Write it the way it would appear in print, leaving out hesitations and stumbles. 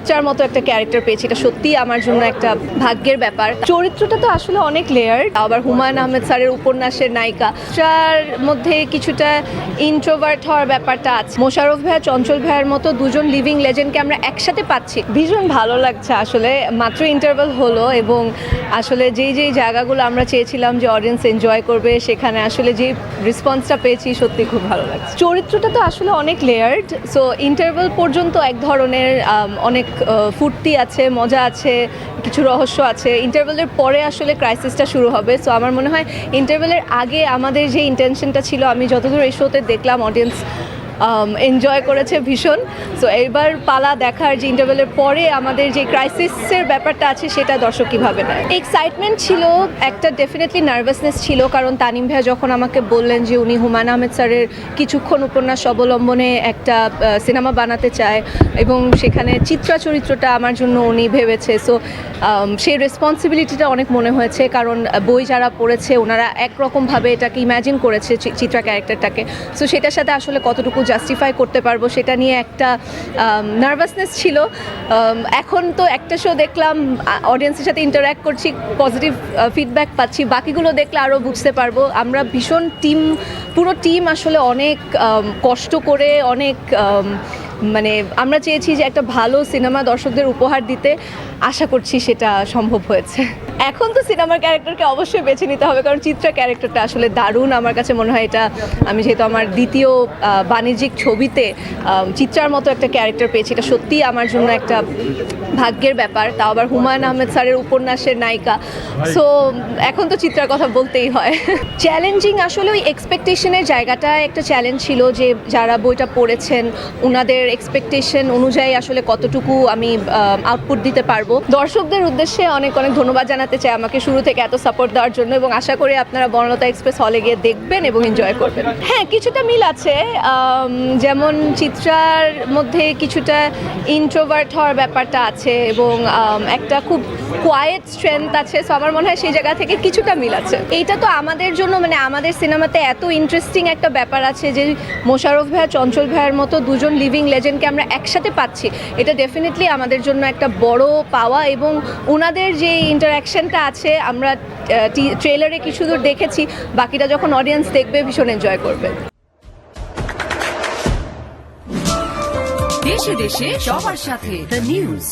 চিত্রার মতো একটা ক্যারেক্টার পেয়েছি, এটা সত্যিই আমার জন্য একটা ভাগ্যের ব্যাপার। চরিত্রটা তো আসলে অনেক লেয়ার, আবার হুমায়ুন আহমেদ স্যারের উপন্যাসের নায়িকা, যার মধ্যে কিছুটা ইন্ট্রোভার্ট হওয়ার ব্যাপারটা আছে। মোশাররফ ভাইয়া, চঞ্চল ভাইয়ের মতো দুজন লিভিং লেজেন্ডকে আমরা একসাথে পাচ্ছি, ভীষণ ভালো লাগছে। আসলে মাত্র ইন্টারভেল হলো এবং আসলে যেই জায়গাগুলো আমরা চেয়েছিলাম যে অডিয়েন্স এনজয় করবে, সেখানে আসলে যে রেসপন্সটা পেয়েছি সত্যি খুব ভালো লাগছে। চরিত্রটা তো আসলে অনেক লেয়ার্ড, সো ইন্টারভেল পর্যন্ত এক ধরনের অনেক ফুর্তি আছে, মজা আছে, কিছু রহস্য আছে। ইন্টারভেলের পরে আসলে ক্রাইসিসটা শুরু হবে। সো আমার মনে হয় ইন্টারভেলের আগে আমাদের যে ইন্টেনশনটা ছিল, আমি যতদূর এই শোতে দেখলাম অডিয়েন্স এনজয় করেছে ভীষণ। সো এবার পালা দেখার যে ইন্টারভেলের পরে আমাদের যে ক্রাইসিসের ব্যাপারটা আছে সেটা দর্শক কীভাবে নেয়। এক্সাইটমেন্ট ছিল, একটা ডেফিনেটলি নার্ভাসনেস ছিল, কারণ তানিম ভাইয়া যখন আমাকে বললেন যে উনি হুমায়ুন আহমেদ স্যারের কিছুক্ষণ উপন্যাস অবলম্বনে একটা সিনেমা বানাতে চায় এবং সেখানে চিত্রা চরিত্রটা আমার জন্য উনি ভেবেছে। সো সেই রেসপন্সিবিলিটিটা অনেক মনে হয়েছে, কারণ বই যারা পড়েছে ওনারা একরকমভাবে এটাকে ইম্যাজিন করেছে চিত্রা ক্যারেক্টারটাকে। সো সেটার সাথে আসলে কতটুকু জাস্টিফাই করতে পারবো সেটা নিয়ে একটা নার্ভাসনেস ছিল। এখন তো একটা শো দেখলাম, অডিয়েন্সের সাথে ইন্টারঅ্যাক্ট করছি, পজিটিভ ফিডব্যাক পাচ্ছি, বাকিগুলো দেখলে আরও বুঝতে পারবো। আমরা ভীষণ পুরো টিম আসলে অনেক কষ্ট করে, অনেক মানে আমরা চেয়েছি যে একটা ভালো সিনেমা দর্শকদের উপহার দিতে, আশা করছি সেটা সম্ভব হয়েছে। এখন তো সিনেমার ক্যারেক্টারকে অবশ্যই বেছে নিতে হবে, কারণ চিত্রা ক্যারেক্টারটা আসলে দারুণ। আমার কাছে মনে হয় এটা আমি যেহেতু আমার দ্বিতীয় বাণিজ্যিক ছবিতে চিত্রার মতো একটা ক্যারেক্টার পেয়েছি, এটা সত্যিই আমার জন্য একটা ভাগ্যের ব্যাপার, তাও আবার হুমায়ুন আহমেদ স্যারের উপন্যাসের নায়িকা। সো এখন তো চিত্রার কথা বলতেই হয়। চ্যালেঞ্জিং আসলে ওই এক্সপেকটেশনের জায়গাটা একটা চ্যালেঞ্জ ছিল, যে যারা বইটা পড়েছেন ওনাদের এক্সপেকটেশন অনুযায়ী আসলে কতটুকু আমি আউটপুট দিতে পারবো। দর্শকদের উদ্দেশ্যে অনেক অনেক ধন্যবাদ জানাতে চাই আমাকে শুরু থেকে এত সাপোর্ট দেওয়ার জন্য, এবং আশা করি আপনারা বনলতা এক্সপ্রেস হলে গিয়ে দেখবেন এবং এনজয় করবেন। হ্যাঁ, কিছুটা মিল আছে, যেমন চিত্রার মধ্যে কিছুটা ইন্ট্রোভার্ট হওয়ার ব্যাপারটা আছে এবং একটা খুব কোয়াইট স্ট্রেংথ আছে। সো আমার মনে হয় সেই জায়গা থেকে কিছুটা মিল আছে। এইটা তো আমাদের জন্য, মানে আমাদের সিনেমাতে এত ইন্টারেস্টিং একটা ব্যাপার আছে যে মোশাররফ ভাইয়া, চঞ্চল ভাইয়ের মতো দুজন লিভিং লেজেন্ডকে আমরা একসাথে পাচ্ছি, এটা ডেফিনেটলি আমাদের জন্য একটা বড় পাওয়া। এবং ওনাদের যে ইন্টারাকশনটা আছে, আমরা ট্রেলারে কিছু দূর দেখেছি, বাকিটা যখন অডিয়েন্স দেখবে ভীষণ এনজয় করবে। দেশে দেশে সবার সাথে দ্য নিউজ।